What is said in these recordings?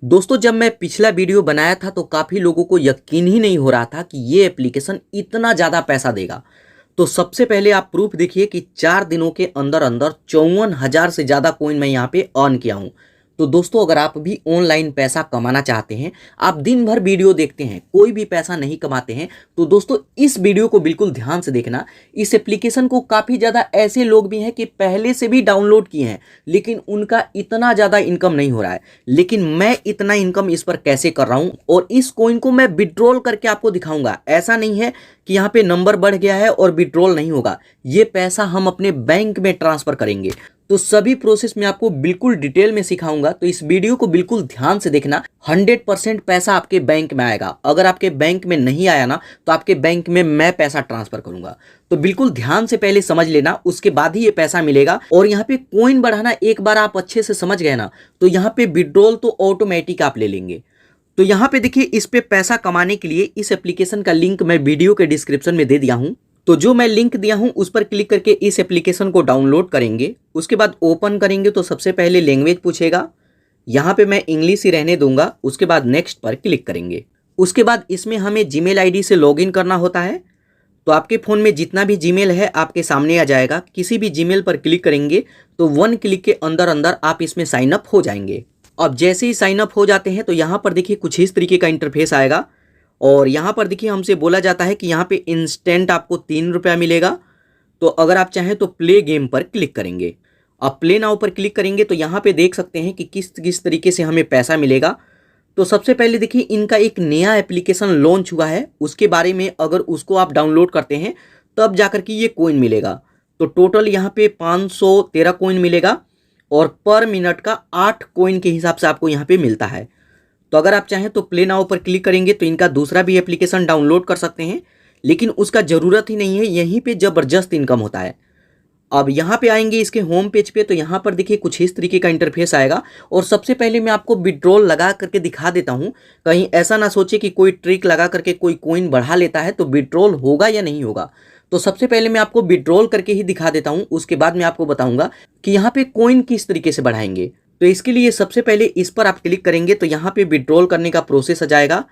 दोस्तों जब मैं पिछला वीडियो बनाया था तो काफ़ी लोगों को यकीन ही नहीं हो रहा था कि ये एप्लीकेशन इतना ज़्यादा पैसा देगा। तो सबसे पहले आप प्रूफ देखिए कि 4 दिनों के अंदर अंदर 54,000 से ज़्यादा कॉइन मैं यहाँ पे अर्न किया हूँ। तो दोस्तों अगर आप भी ऑनलाइन पैसा कमाना चाहते हैं, आप दिन भर वीडियो देखते हैं, कोई भी पैसा नहीं कमाते हैं, तो दोस्तों इस वीडियो को बिल्कुल ध्यान से देखना। इस एप्लीकेशन को काफ़ी ज़्यादा ऐसे लोग भी हैं कि पहले से भी डाउनलोड किए हैं, लेकिन उनका इतना ज़्यादा इनकम नहीं हो रहा है। लेकिन मैं इतना इनकम इस पर कैसे कर रहा हूँ और इस कॉइन को मैं विड्रॉल करके आपको दिखाऊंगा। ऐसा नहीं है कि यहाँ पे नंबर बढ़ गया है और विड्रॉल नहीं होगा, ये पैसा हम अपने बैंक में ट्रांसफर करेंगे। तो सभी प्रोसेस में आपको बिल्कुल डिटेल में सिखाऊंगा, तो इस वीडियो को बिल्कुल ध्यान से देखना। 100% पैसा आपके बैंक में आएगा। अगर आपके बैंक में नहीं आया ना, तो आपके बैंक में मैं पैसा ट्रांसफर करूंगा। तो बिल्कुल ध्यान से पहले समझ लेना, उसके बाद ही ये पैसा मिलेगा। और यहाँ पे कॉइन बढ़ाना एक बार आप अच्छे से समझ गए ना, तो यहाँ पे विड्रॉल तो ऑटोमेटिक आप ले लेंगे। तो यहाँ पे देखिए, इस पे पैसा कमाने के लिए इस एप्लीकेशन का लिंक मैं वीडियो के डिस्क्रिप्शन में दे दिया हूँ। तो जो मैं लिंक दिया हूं उस पर क्लिक करके इस एप्लीकेशन को डाउनलोड करेंगे। उसके बाद ओपन करेंगे तो सबसे पहले लैंग्वेज पूछेगा, यहाँ पे मैं इंग्लिश ही रहने दूंगा। उसके बाद नेक्स्ट पर क्लिक करेंगे। उसके बाद इसमें हमें जीमेल आईडी से लॉगिन करना होता है। तो आपके फ़ोन में जितना भी जीमेल है आपके सामने आ जाएगा। किसी भी जीमेल पर क्लिक करेंगे तो 1 क्लिक के अंदर अंदर आप इसमें साइन अप हो जाएंगे। अब जैसे ही साइन अप हो जाते हैं तो यहाँ पर देखिए कुछ इस तरीके का इंटरफेस आएगा। और यहाँ पर देखिए हमसे बोला जाता है कि यहाँ पे इंस्टेंट आपको 3 रुपया मिलेगा। तो अगर आप चाहें तो प्ले गेम पर क्लिक करेंगे। अब प्ले नाउ पर क्लिक करेंगे तो यहाँ पे देख सकते हैं कि किस किस तरीके से हमें पैसा मिलेगा। तो सबसे पहले देखिए, इनका एक नया एप्लीकेशन लॉन्च हुआ है, उसके बारे में अगर उसको आप डाउनलोड करते हैं तब जाकर के ये कॉइन मिलेगा। तो टोटल यहाँ पे 513 कॉइन मिलेगा और पर मिनट का 8 कॉइन के हिसाब से आपको यहाँ पे मिलता है। तो अगर आप चाहें तो प्ले नाउ पर क्लिक करेंगे तो इनका दूसरा भी एप्लीकेशन डाउनलोड कर सकते हैं, लेकिन उसका ज़रूरत ही नहीं है, यहीं पे ज़बरदस्त इनकम होता है। अब यहाँ पे आएंगे इसके होम पेज पे तो यहाँ पर देखिए कुछ इस तरीके का इंटरफेस आएगा। और सबसे पहले मैं आपको विड्रॉल लगा करके दिखा देता हूँ, कहीं ऐसा ना सोचे कि कोई ट्रिक लगा करके कोई कॉइन बढ़ा लेता है तो विड्रॉल होगा या नहीं होगा। तो सबसे पहले मैं आपको विड्रॉल करके ही दिखा देता हूँ, उसके बाद मैं आपको बताऊँगा कि यहाँ पे कॉइन किस तरीके से बढ़ाएंगे। तो इसके लिए सबसे पहले इस पर आप क्लिक करेंगे तो यहाँ पे विड्रॉल करने का प्रोसेस आ जाएगा।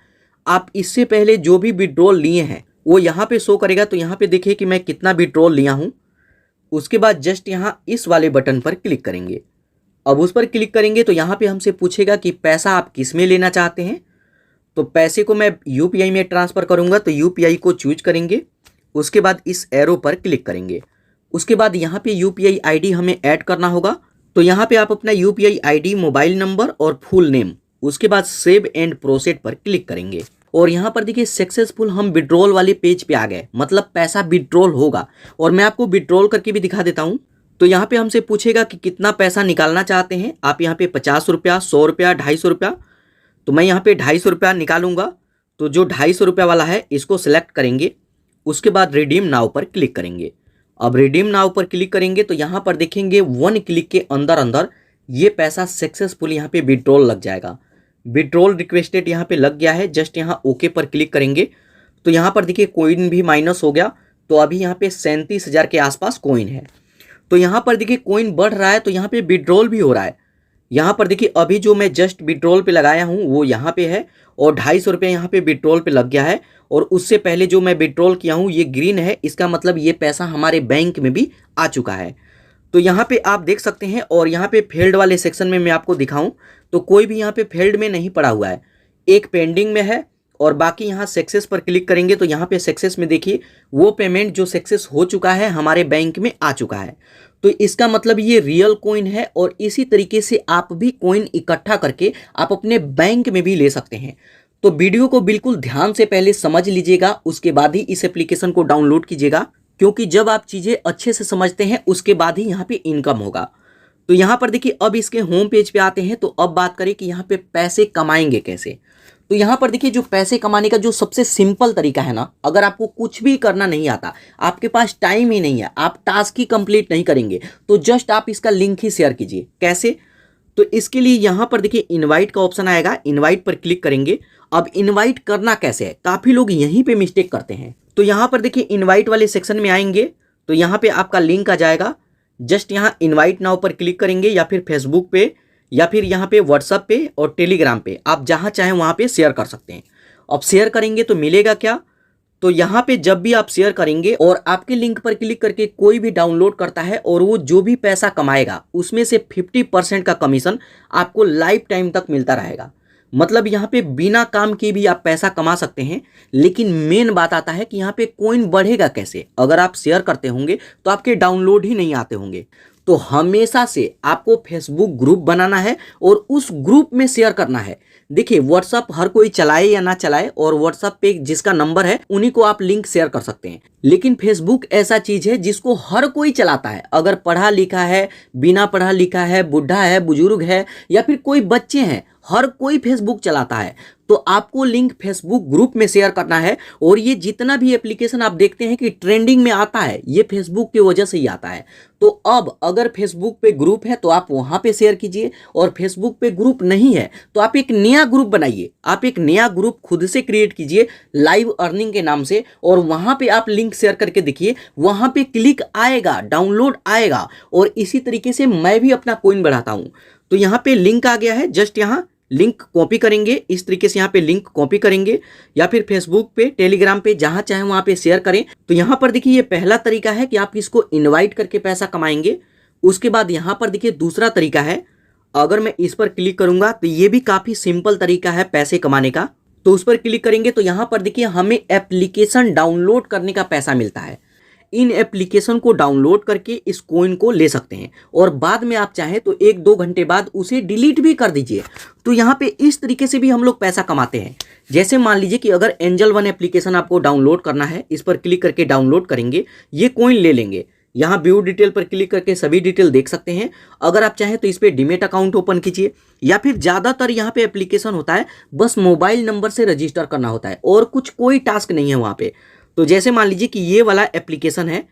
आप इससे पहले जो भी विड्रॉल लिए हैं वो यहाँ पे शो करेगा। तो यहाँ पे देखिए कि मैं कितना विड्रॉल लिया हूँ। उसके बाद जस्ट यहाँ इस वाले बटन पर क्लिक करेंगे। अब उस पर क्लिक करेंगे तो यहाँ पे हमसे पूछेगा कि पैसा आप किस में लेना चाहते हैं। तो पैसे को मैं यूपीआई में ट्रांसफ़र करूँगा, तो यूपीआई को चूज करेंगे। उसके बाद इस एरो पर क्लिक करेंगे। उसके बाद यहाँ पे यूपीआई आईडी हमें ऐड करना होगा। तो यहाँ पे आप अपना यूपीआई आईडी, मोबाइल नंबर और फुल नेम, उसके बाद सेव एंड प्रोसीड पर क्लिक करेंगे। और यहाँ पर देखिए सक्सेसफुल, हम विड्रॉल वाले पेज पे आ गए, मतलब पैसा विड्रॉल होगा। और मैं आपको विड्रॉल करके भी दिखा देता हूँ। तो यहाँ पे हमसे पूछेगा कि कितना पैसा निकालना चाहते हैं आप। यहाँ पे 50 रुपया, 100 रुपया, 250 रुपया। तो मैं यहाँ पे 250 रुपया निकालूंगा। तो जो 250 रुपया वाला है इसको सिलेक्ट करेंगे। उसके बाद रिडीम नाउ पर क्लिक करेंगे। अब रिडीम नाउ पर क्लिक करेंगे तो यहाँ पर देखेंगे 1 क्लिक के अंदर अंदर ये पैसा सक्सेसफुल यहाँ पे विड्रॉल लग जाएगा। विड्रॉल रिक्वेस्टेड यहाँ पे लग गया है। जस्ट यहाँ ओके पर क्लिक करेंगे तो यहाँ पर देखिए कॉइन भी माइनस हो गया। तो अभी यहाँ पे 37,000 के आसपास कॉइन है। तो यहाँ पर देखिए कॉइन बढ़ रहा है, तो यहाँ पे विड्रॉल भी हो रहा है। यहाँ पर देखिए अभी जो मैं जस्ट विड्रॉल पे लगाया हूँ वो यहाँ पे है और 250 रुपये यहाँ पे विड्रॉल पे लग गया है। और उससे पहले जो मैं विड्रॉल किया हूँ ये ग्रीन है, इसका मतलब ये पैसा हमारे बैंक में भी आ चुका है। तो यहाँ पे आप देख सकते हैं। और यहाँ पे फेल्ड वाले सेक्शन में मैं आपको दिखाऊं तो कोई भी यहाँ पे फेल्ड में नहीं पड़ा हुआ है, एक पेंडिंग में है। और बाकी यहाँ सक्सेस पर क्लिक करेंगे तो यहाँ पे सक्सेस में देखिए वो पेमेंट जो सक्सेस हो चुका है हमारे बैंक में आ चुका है। तो इसका मतलब ये रियल कॉइन है। और इसी तरीके से आप भी कॉइन इकट्ठा करके आप अपने बैंक में भी ले सकते हैं। तो वीडियो को बिल्कुल ध्यान से पहले समझ लीजिएगा, उसके बाद ही इस एप्लीकेशन को डाउनलोड कीजिएगा, क्योंकि जब आप चीज़ें अच्छे से समझते हैं उसके बाद ही यहाँ पे इनकम होगा। तो यहाँ पर देखिए अब इसके होम पेज पे आते हैं। तो अब बात करें कि यहाँ पे पैसे कमाएंगे कैसे। तो यहाँ पर देखिए जो पैसे कमाने का जो सबसे सिंपल तरीका है ना, अगर आपको कुछ भी करना नहीं आता, आपके पास टाइम ही नहीं है, आप टास्क ही कंप्लीट नहीं करेंगे, तो जस्ट आप इसका लिंक ही शेयर कीजिए। कैसे? तो इसके लिए यहाँ पर देखिए इनवाइट का ऑप्शन आएगा, इनवाइट पर क्लिक करेंगे। अब इनवाइट करना कैसे है, काफ़ी लोग यहीं पे मिस्टेक करते हैं। तो यहाँ पर देखिए इनवाइट वाले सेक्शन में आएंगे तो यहाँ पे आपका लिंक आ जाएगा। जस्ट यहाँ इनवाइट नाउ पर क्लिक करेंगे या फिर फेसबुक पे या फिर यहाँ पे व्हाट्सएप पे और टेलीग्राम पे आप जहाँ चाहें वहाँ पे शेयर कर सकते हैं। अब शेयर करेंगे तो मिलेगा क्या, तो यहाँ पे जब भी आप शेयर करेंगे और आपके लिंक पर क्लिक करके कोई भी डाउनलोड करता है और वो जो भी पैसा कमाएगा उसमें से 50% का कमीशन आपको लाइफ टाइम तक मिलता रहेगा। मतलब यहाँ पे बिना काम के भी आप पैसा कमा सकते हैं। लेकिन मेन बात आता है कि यहाँ पे कॉइन बढ़ेगा कैसे। अगर आप शेयर करते होंगे तो आपके डाउनलोड ही नहीं आते होंगे। तो हमेशा से आपको फेसबुक ग्रुप बनाना है और उस ग्रुप में शेयर करना है। देखिए, व्हाट्सअप हर कोई चलाए या ना चलाए, और व्हाट्सअप पे जिसका नंबर है उन्हीं को आप लिंक शेयर कर सकते हैं। लेकिन फेसबुक ऐसा चीज है जिसको हर कोई चलाता है। अगर पढ़ा लिखा है, बिना पढ़ा लिखा है, बुढ़ा है, बुजुर्ग है, या फिर कोई बच्चे हैं, हर कोई फेसबुक चलाता है। तो आपको लिंक फेसबुक ग्रुप में शेयर करना है। और ये जितना भी एप्लीकेशन आप देखते हैं कि ट्रेंडिंग में आता है, ये फेसबुक की वजह से ही आता है। तो अब अगर फेसबुक पे ग्रुप है तो आप वहां पे शेयर कीजिए, और फेसबुक पे ग्रुप नहीं है तो आप एक नया ग्रुप बनाइए। आप एक नया ग्रुप खुद से क्रिएट कीजिए लाइव अर्निंग के नाम से, और वहां पे आप लिंक शेयर करके देखिए, वहां पे क्लिक आएगा, डाउनलोड आएगा। और इसी तरीके से मैं भी अपना कॉइन बढ़ाता हूं। तो यहाँ पे लिंक आ गया है, जस्ट यहाँ लिंक कॉपी करेंगे। इस तरीके से यहाँ पे लिंक कॉपी करेंगे, या फिर फेसबुक पे, टेलीग्राम पे, जहां चाहे वहां पे शेयर करें। तो यहाँ पर देखिए, ये पहला तरीका है कि आप इसको इनवाइट करके पैसा कमाएंगे। उसके बाद यहाँ पर देखिए दूसरा तरीका है, अगर मैं इस पर क्लिक करूंगा तो ये भी काफी सिंपल तरीका है पैसे कमाने का। तो उस पर क्लिक करेंगे तो यहाँ पर देखिए हमें एप्लीकेशन डाउनलोड करने का पैसा मिलता है। इन एप्लीकेशन को डाउनलोड करके इस कॉइन को ले सकते हैं, और बाद में आप चाहें तो 1-2 घंटे बाद उसे डिलीट भी कर दीजिए। तो यहाँ पे इस तरीके से भी हम लोग पैसा कमाते हैं। जैसे मान लीजिए कि अगर एंजल वन एप्लीकेशन आपको डाउनलोड करना है, इस पर क्लिक करके डाउनलोड करेंगे, ये कॉइन ले लेंगे। यहाँ व्यू डिटेल पर क्लिक करके सभी डिटेल देख सकते हैं। अगर आप चाहें तो इस पर डीमेट अकाउंट ओपन कीजिए, या फिर ज़्यादातर यहाँ पे एप्लीकेशन होता है बस मोबाइल नंबर से रजिस्टर करना होता है, और कुछ कोई टास्क नहीं है वहाँ पे। तो जैसे मान लीजिए कि ये वाला एप्लीकेशन है,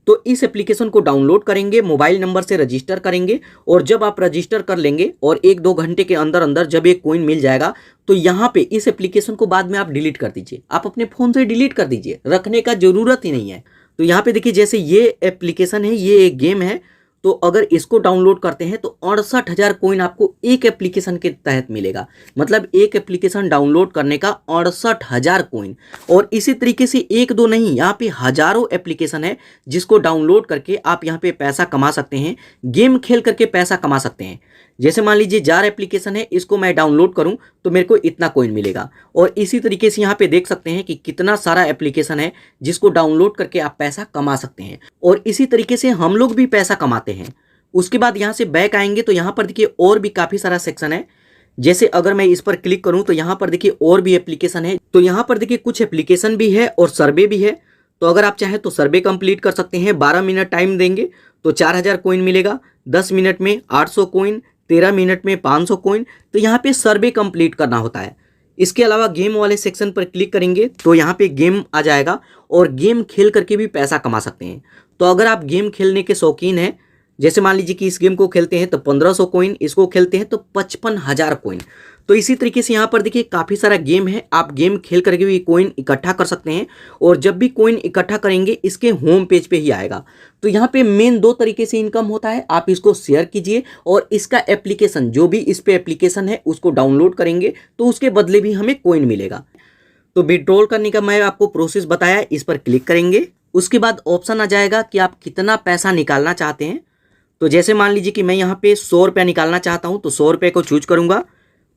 तो इस एप्लीकेशन को डाउनलोड करेंगे, मोबाइल नंबर से रजिस्टर करेंगे, और जब आप रजिस्टर कर लेंगे और 1-2 घंटे के अंदर अंदर जब एक कॉइन मिल जाएगा, तो यहाँ पे इस एप्लीकेशन को बाद में आप डिलीट कर दीजिए। आप अपने फ़ोन से डिलीट कर दीजिए, रखने का ज़रूरत ही नहीं है। तो यहाँ पे देखिए, जैसे ये एप्लीकेशन है, ये एक गेम है, तो अगर इसको डाउनलोड करते हैं तो 68,000 कॉइन आपको एक एप्लीकेशन के तहत मिलेगा। मतलब एक एप्लीकेशन डाउनलोड करने का 68,000 कॉइन। और इसी तरीके से 1-2 नहीं, यहाँ पे हजारों एप्लीकेशन है जिसको डाउनलोड करके आप यहाँ पे पैसा कमा सकते हैं, गेम खेल करके पैसा कमा सकते हैं। जैसे मान लीजिए जार एप्लीकेशन है, इसको मैं डाउनलोड करूं तो मेरे को इतना कॉइन मिलेगा। और इसी तरीके से यहाँ पे देख सकते हैं कि कितना सारा एप्लीकेशन है जिसको डाउनलोड करके आप पैसा कमा सकते हैं, और इसी तरीके से हम लोग भी पैसा कमाते हैं। उसके बाद यहाँ से बैक आएंगे तो यहाँ पर देखिए और भी काफ़ी सारा सेक्शन है। जैसे अगर मैं इस पर क्लिक करूँ तो यहाँ पर देखिए और भी एप्लीकेशन है। तो यहाँ पर देखिए कुछ एप्लीकेशन भी है और सर्वे भी है। तो अगर आप चाहें तो सर्वे कंप्लीट कर सकते हैं। 12 मिनट टाइम देंगे तो 4,000 कॉइन मिलेगा, 10 मिनट में 800 कॉइन, 13 मिनट में 500 कॉइन। तो यहाँ पे सर्वे कंप्लीट करना होता है। इसके अलावा गेम वाले सेक्शन पर क्लिक करेंगे तो यहाँ पे गेम आ जाएगा, और गेम खेल करके भी पैसा कमा सकते हैं। तो अगर आप गेम खेलने के शौकीन हैं, जैसे मान लीजिए कि इस गेम को खेलते हैं तो 1500 कॉइन, इसको खेलते हैं तो 55,000 कॉइन। तो इसी तरीके से यहाँ पर देखिए काफ़ी सारा गेम है, आप गेम खेल करके भी कॉइन इकट्ठा कर सकते हैं। और जब भी कॉइन इकट्ठा करेंगे इसके होम पेज पे ही आएगा। तो यहाँ पे मेन 2 तरीके से इनकम होता है। आप इसको शेयर कीजिए, और इसका एप्लीकेशन जो भी इस पे एप्लीकेशन है उसको डाउनलोड करेंगे तो उसके बदले भी हमें कॉइन मिलेगा। तो विड्रॉल करने का मैं आपको प्रोसेस बताया, इस पर क्लिक करेंगे। उसके बाद ऑप्शन आ जाएगा कि आप कितना पैसा निकालना चाहते हैं। तो जैसे मान लीजिए कि मैं यहाँ पे 100 रुपया निकालना चाहता हूँ, तो 100 रुपये को चूज करूँगा।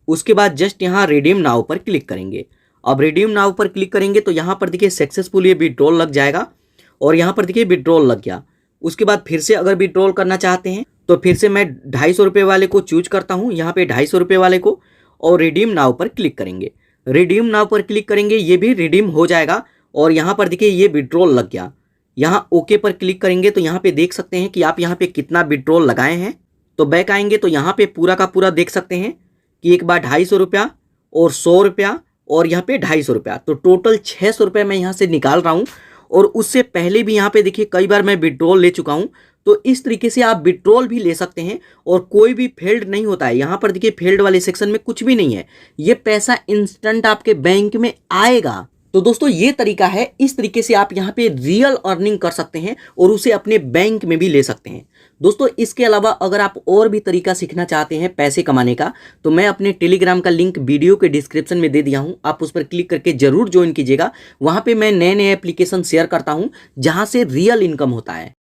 उसके बाद जस्ट यहाँ रिडीम नाउ पर क्लिक करेंगे। अब रिडीम नाउ पर क्लिक करेंगे तो यहाँ पर देखिए सक्सेसफुल ये विड्रॉल लग जाएगा, और यहाँ पर देखिए विड्रॉल लग गया। उसके बाद फिर से अगर विड्रॉल करना चाहते हैं तो फिर से मैं 250 रुपये वाले को चूज करता हूँ, यहाँ पे 250 रुपये वाले को, और रिडीम नाउ पर क्लिक करेंगे। रिडीम नाउ पर क्लिक करेंगे, ये भी रिडीम हो जाएगा, और यहाँ पर देखिए ये विड्रॉल लग गया। यहाँ ओके पर क्लिक करेंगे तो यहाँ पे देख सकते हैं कि आप यहाँ पे कितना विड्रॉल लगाए हैं। तो बैक आएंगे तो यहाँ पे पूरा का पूरा देख सकते हैं कि एक बार 250 रुपया और 100 रुपया और यहाँ पे 250 रुपया, तो टोटल 600 रुपये मैं यहाँ से निकाल रहा हूँ। और उससे पहले भी यहाँ पे देखिए कई बार मैं विड्रॉल ले चुका हूँ। तो इस तरीके से आप विड्रॉल भी ले सकते हैं, और कोई भी फेल्ड नहीं होता है। यहाँ पर देखिए फेल्ड वाले सेक्शन में कुछ भी नहीं है, ये पैसा इंस्टेंट आपके बैंक में आएगा। तो दोस्तों ये तरीका है, इस तरीके से आप यहाँ पे रियल अर्निंग कर सकते हैं और उसे अपने बैंक में भी ले सकते हैं। दोस्तों इसके अलावा अगर आप और भी तरीका सीखना चाहते हैं पैसे कमाने का, तो मैं अपने टेलीग्राम का लिंक वीडियो के डिस्क्रिप्शन में दे दिया हूं, आप उस पर क्लिक करके जरूर ज्वाइन कीजिएगा। वहां पे मैं नए नए एप्लीकेशन शेयर करता हूं जहां से रियल इनकम होता है।